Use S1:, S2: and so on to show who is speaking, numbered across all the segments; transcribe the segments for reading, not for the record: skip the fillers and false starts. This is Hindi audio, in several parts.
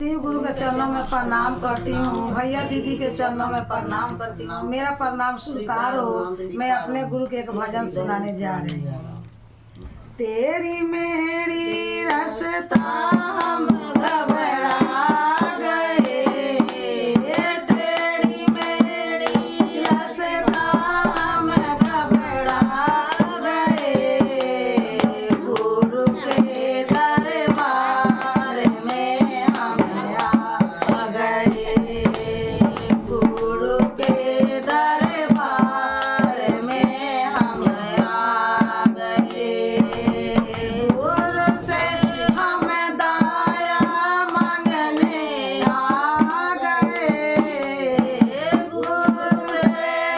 S1: शिव गुरु के चरणों में प्रणाम करती हूँ। भैया दीदी के चरणों में प्रणाम करती हूँ। मेरा प्रणाम स्वीकार हो। मैं अपने गुरु के एक भजन सुनाने जा रही हूँ। तेरी मेरी रास्ता हम घबरा गए, तेरी मेरी रास्ता हम घबरा गए। गुरु के दरबार में हम आ गए, गुरु के दरबार में हम आ गए। गुरु से हम दया मांगने आ गए, गुरु से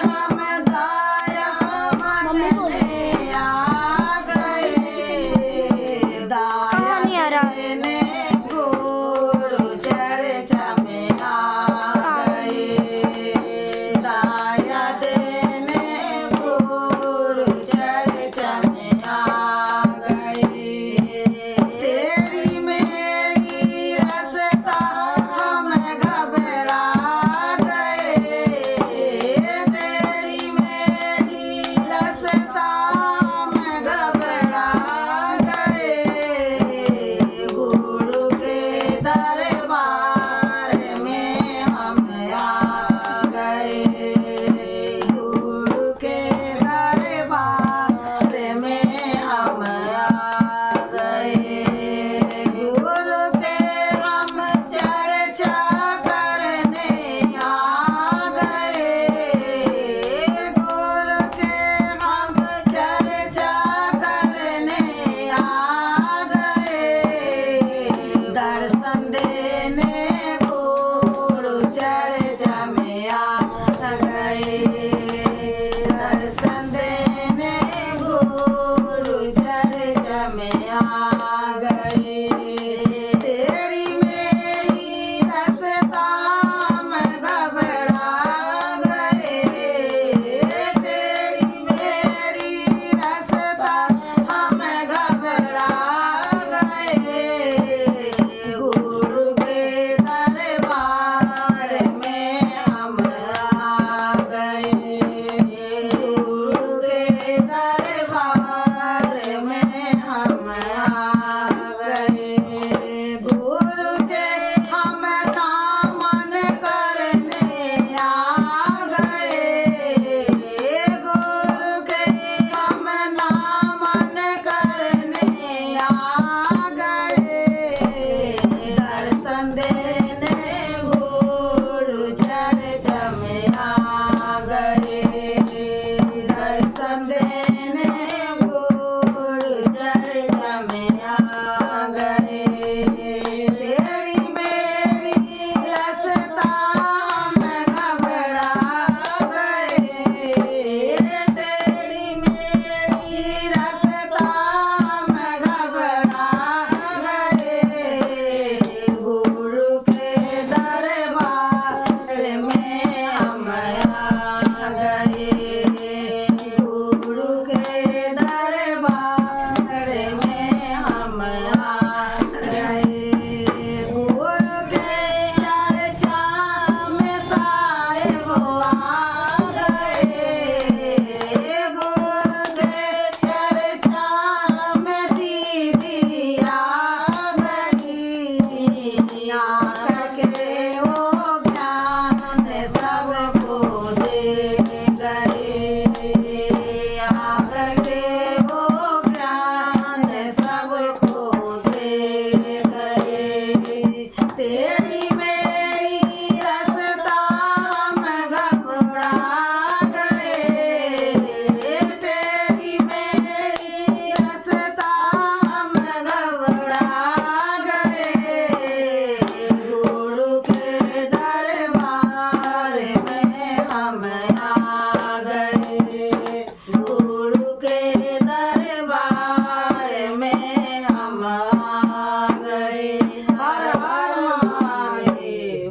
S1: हम दया मांगने आ गए। दया देने गुरु चर्चा में आ गए, दया देने गुरु चर्चा में आ गए। तेरी मेरी रास्ता हम घबरा गए, तेरी मेरी रास्ता हम घबरा गए। गुरु के दरबार में हम आ गए, गुरु के दरबार में हम आ गए। गुरु के हम चर्चा करने आ गए, गुरु के हम चर्चा करने आ गए। दर्शन देने